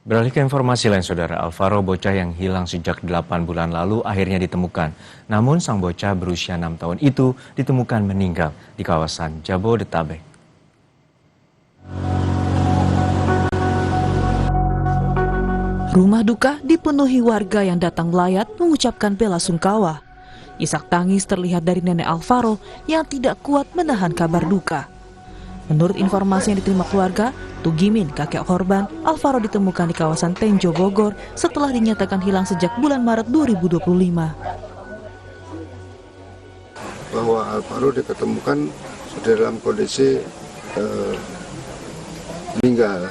Beralih ke informasi lain, Saudara, Alvaro, bocah yang hilang sejak 8 bulan lalu akhirnya ditemukan. Namun sang bocah berusia 6 tahun itu ditemukan meninggal di kawasan Jabodetabek. Rumah duka dipenuhi warga yang datang melayat mengucapkan bela sungkawa. Isak tangis terlihat dari nenek Alvaro yang tidak kuat menahan kabar duka. Menurut informasi yang diterima keluarga, Tugimin, kakek korban, Alvaro ditemukan di kawasan Tenjo, Bogor setelah dinyatakan hilang sejak bulan Maret 2025. Bahwa Alvaro diketemukan sudah dalam kondisi meninggal,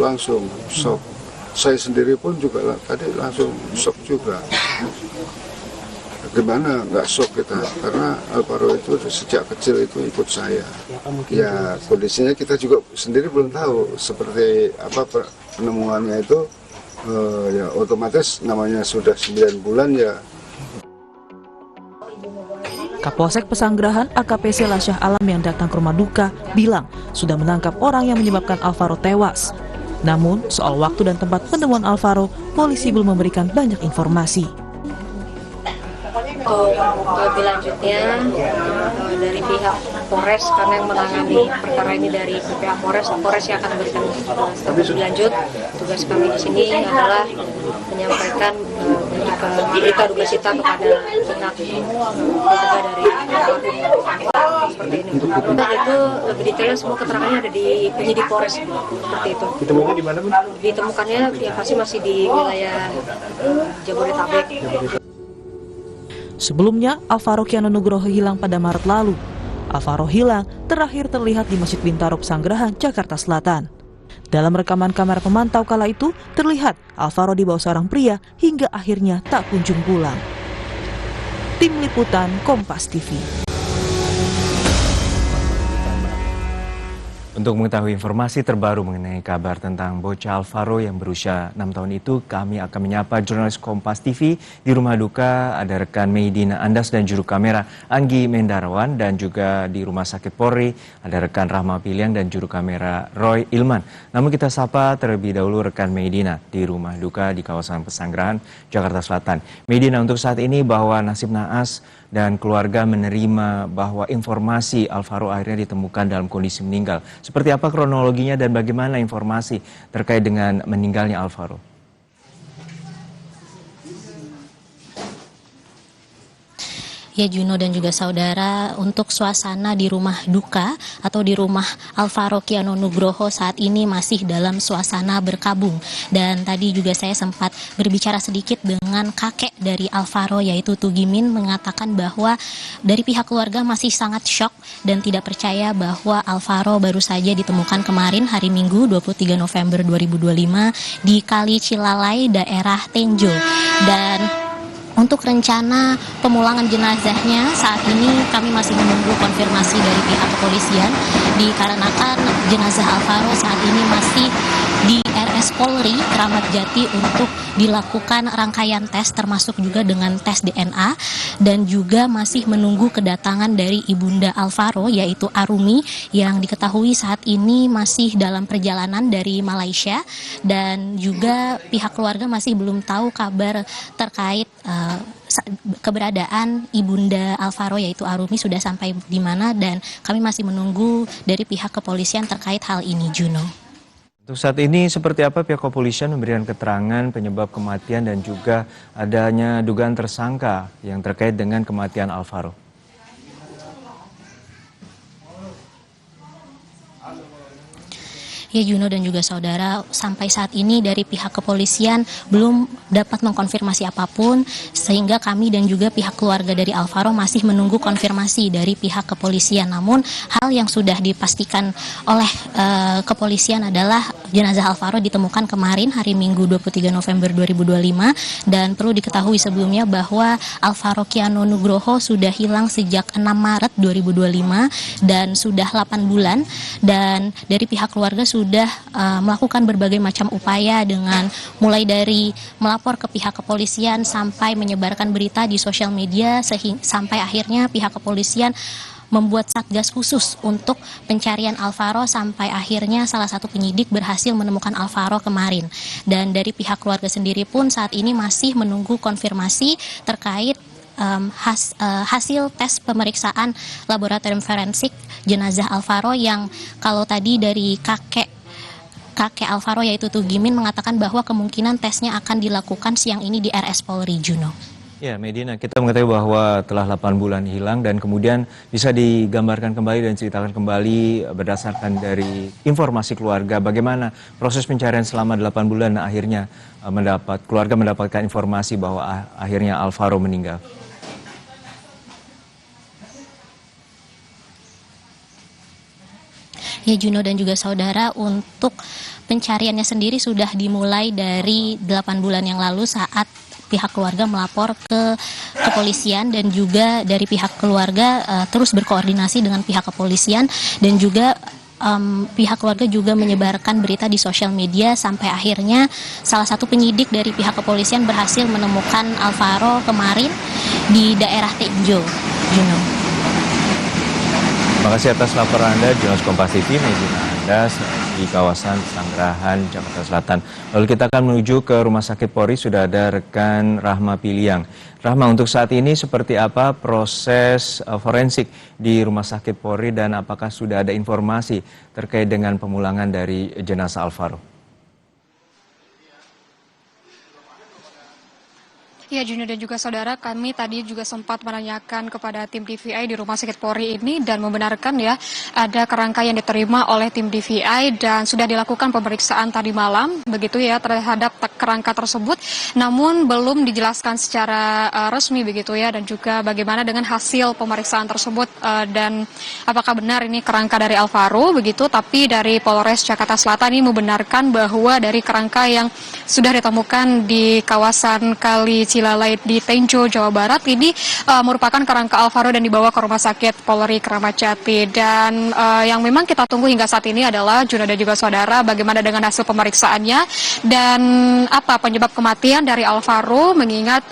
langsung shock. Saya sendiri pun juga tadi langsung shock juga. Gimana nggak shock kita, karena Alvaro itu sejak kecil itu ikut saya. Ya kondisinya kita juga sendiri belum tahu seperti apa penemuannya itu. Ya otomatis namanya sudah 9 bulan ya. Kapolsek Pesanggerahan AKP Lasyah Alam yang datang ke rumah duka bilang sudah menangkap orang yang menyebabkan Alvaro tewas. Namun soal waktu dan tempat penemuan Alvaro, polisi belum memberikan banyak informasi. Lebih lanjutnya dari pihak Polres, karena yang menangani perkara ini dari pihak Polres yang akan memberikan lebih lanjut. Tugas kami di sini adalah menyampaikan berita duka cita kepada pihak keluarga dari seperti ini. Nah, itu lebih detailnya semua keterangannya ada di penyidik Polres seperti itu. Ditemukannya di mana, Bu? Ditemukannya ya pasti masih di wilayah Jabodetabek. Sebelumnya, Alvaro Kiano Nugroho hilang pada Maret lalu. Alvaro hilang terakhir terlihat di Masjid Bintaro Pesanggerahan, Jakarta Selatan. Dalam rekaman kamera pemantau kala itu, terlihat Alvaro dibawa seorang pria hingga akhirnya tak kunjung pulang. Tim Liputan Kompas TV. Untuk mengetahui informasi terbaru mengenai kabar tentang bocah Alvaro yang berusia 6 tahun itu, kami akan menyapa jurnalis Kompas TV. Di rumah duka ada rekan Meidina Andas dan juru kamera Anggi Mendarawan, dan juga di Rumah Sakit Polri ada rekan Rahma Piliang dan juru kamera Roy Ilman. Namun kita sapa terlebih dahulu rekan Meidina di rumah duka di kawasan Pesanggerahan, Jakarta Selatan. Meidina, untuk saat ini bahwa nasib naas dan keluarga menerima bahwa informasi Alvaro akhirnya ditemukan dalam kondisi meninggal. Seperti apa kronologinya dan bagaimana informasi terkait dengan meninggalnya Alvaro? Ya, Juno dan juga saudara, untuk suasana di rumah duka atau di rumah Alvaro Kiano Nugroho saat ini masih dalam suasana berkabung. Dan tadi juga saya sempat berbicara sedikit dengan kakek dari Alvaro, yaitu Tugimin, mengatakan bahwa dari pihak keluarga masih sangat shock dan tidak percaya bahwa Alvaro baru saja ditemukan kemarin hari Minggu 23 November 2025 di Kali Cilalai, daerah Tenjo. Dan untuk rencana pemulangan jenazahnya saat ini kami masih menunggu konfirmasi dari pihak kepolisian, dikarenakan jenazah Alvaro saat ini masih di RS Polri Kramat Jati untuk dilakukan rangkaian tes, termasuk juga dengan tes DNA, dan juga masih menunggu kedatangan dari ibunda Alvaro yaitu Arumi, yang diketahui saat ini masih dalam perjalanan dari Malaysia, dan juga pihak keluarga masih belum tahu kabar terkait keberadaan ibunda Alvaro yaitu Arumi sudah sampai di mana, dan kami masih menunggu dari pihak kepolisian terkait hal ini, Juno. Untuk saat ini seperti apa pihak kepolisian memberikan keterangan penyebab kematian dan juga adanya dugaan tersangka yang terkait dengan kematian Alvaro? Ya, Juno dan juga saudara, sampai saat ini dari pihak kepolisian belum dapat mengkonfirmasi apapun, sehingga kami dan juga pihak keluarga dari Alvaro masih menunggu konfirmasi dari pihak kepolisian. Namun hal yang sudah dipastikan oleh kepolisian adalah jenazah Alvaro ditemukan kemarin hari Minggu 23 November 2025, dan perlu diketahui sebelumnya bahwa Alvaro Kiano Nugroho sudah hilang sejak 6 Maret 2025 dan sudah 8 bulan, dan dari pihak keluarga sudah melakukan berbagai macam upaya, dengan mulai dari melapor ke pihak kepolisian sampai menyebarkan berita di sosial media, sampai akhirnya pihak kepolisian membuat satgas khusus untuk pencarian Alvaro sampai akhirnya salah satu penyidik berhasil menemukan Alvaro kemarin. Dan dari pihak keluarga sendiri pun saat ini masih menunggu konfirmasi terkait hasil tes pemeriksaan laboratorium forensik jenazah Alvaro, yang kalau tadi dari kakek Alvaro yaitu Tugimin mengatakan bahwa kemungkinan tesnya akan dilakukan siang ini di RS Polri, Juno. Ya, Medina, kita mengetahui bahwa telah 8 bulan hilang dan kemudian bisa digambarkan kembali dan ceritakan kembali berdasarkan dari informasi keluarga bagaimana proses pencarian selama 8 bulan dan akhirnya keluarga mendapatkan informasi bahwa akhirnya Alvaro meninggal. Ya, Juno dan juga saudara, untuk pencariannya sendiri sudah dimulai dari 8 bulan yang lalu saat pihak keluarga melapor ke kepolisian, dan juga dari pihak keluarga terus berkoordinasi dengan pihak kepolisian, dan juga pihak keluarga juga menyebarkan berita di sosial media sampai akhirnya salah satu penyidik dari pihak kepolisian berhasil menemukan Alvaro kemarin di daerah Tenjo, Juno. Terima kasih atas laporan Anda, jurnalis Kompas TV, Medina Andas di kawasan Pesanggerahan, Jakarta Selatan. Lalu kita akan menuju ke Rumah Sakit Polri, sudah ada rekan Rahma Piliang. Rahma, untuk saat ini seperti apa proses forensik di Rumah Sakit Polri dan apakah sudah ada informasi terkait dengan pemulangan dari jenazah Alvaro? Ya, Junior dan juga saudara, kami tadi juga sempat menanyakan kepada tim DVI di Rumah Sakit Polri ini dan membenarkan ya ada kerangka yang diterima oleh tim DVI dan sudah dilakukan pemeriksaan tadi malam begitu ya terhadap kerangka tersebut, namun belum dijelaskan secara resmi begitu ya, dan juga bagaimana dengan hasil pemeriksaan tersebut dan apakah benar ini kerangka dari Alvaro begitu. Tapi dari Polres Jakarta Selatan ini membenarkan bahwa dari kerangka yang sudah ditemukan di kawasan Kali Cilalai di Tenjo, Jawa Barat ini merupakan kerangka Alvaro dan dibawa ke Rumah Sakit Polri Kramat Jati. Dan yang memang kita tunggu hingga saat ini adalah Juna dan juga saudara bagaimana dengan hasil pemeriksaannya dan apa penyebab kematian dari Alvaro, mengingat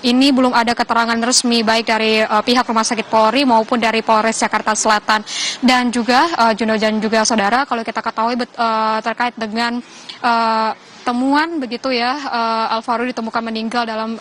ini belum ada keterangan resmi baik dari pihak Rumah Sakit Polri maupun dari Polres Jakarta Selatan. Dan juga Juno dan juga saudara, kalau kita ketahui terkait dengan temuan begitu ya, Alvaro ditemukan meninggal dalam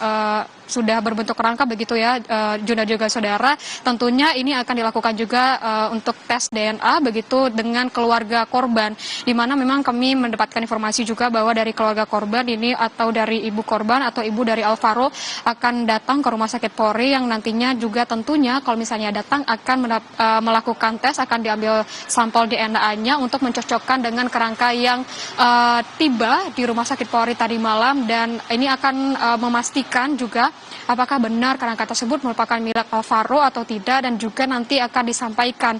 sudah berbentuk kerangka begitu ya, Juna juga saudara. Tentunya ini akan dilakukan juga untuk tes DNA begitu dengan keluarga korban, di mana memang kami mendapatkan informasi juga bahwa dari keluarga korban ini atau dari ibu korban atau ibu dari Alvaro akan datang ke Rumah Sakit Polri yang nantinya juga tentunya kalau misalnya datang akan melakukan tes, akan diambil sampel DNA-nya untuk mencocokkan dengan kerangka yang tiba di Rumah Sakit Polri tadi malam, dan ini akan memastikan juga apakah benar kerangka tersebut merupakan milik Alvaro atau tidak, dan juga nanti akan disampaikan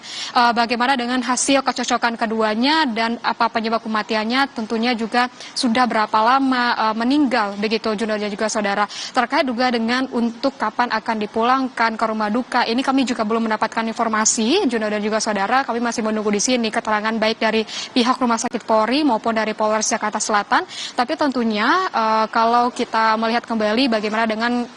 bagaimana dengan hasil kecocokan keduanya dan apa penyebab kematiannya, tentunya juga sudah berapa lama meninggal begitu Juna dan juga saudara. Terkait juga dengan untuk kapan akan dipulangkan ke rumah duka, ini kami juga belum mendapatkan informasi Juna dan juga saudara. Kami masih menunggu di sini keterangan baik dari pihak Rumah Sakit Polri maupun dari Polres Jakarta Selatan. Tapi tentunya kalau kita melihat kembali bagaimana dengan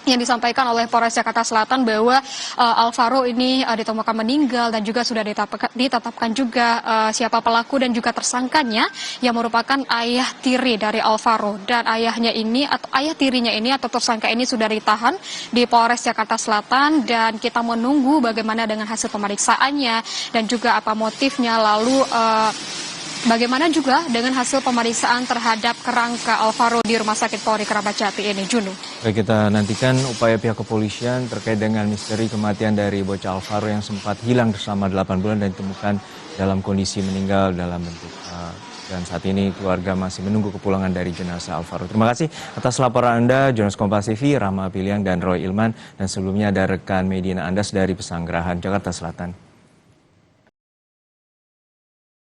yang disampaikan oleh Polres Jakarta Selatan bahwa Alvaro ini ditemukan meninggal dan juga sudah ditetapkan juga siapa pelaku dan juga tersangkanya yang merupakan ayah tiri dari Alvaro, dan ayahnya ini atau ayah tirinya ini atau tersangka ini sudah ditahan di Polres Jakarta Selatan, dan kita menunggu bagaimana dengan hasil pemeriksaannya dan juga apa motifnya, lalu bagaimana juga dengan hasil pemeriksaan terhadap kerangka Alvaro di Rumah Sakit Polri Kramat Jati ini, Juno. Baik, kita nantikan upaya pihak kepolisian terkait dengan misteri kematian dari bocah Alvaro yang sempat hilang selama 8 bulan dan ditemukan dalam kondisi meninggal dalam bentuk dan saat ini keluarga masih menunggu kepulangan dari jenazah Alvaro. Terima kasih atas laporan Anda, jurnalis Kompas TV, Rahma Piliang dan Roy Ilman, dan sebelumnya ada rekan Medina Andas dari Pesanggerahan, Jakarta Selatan.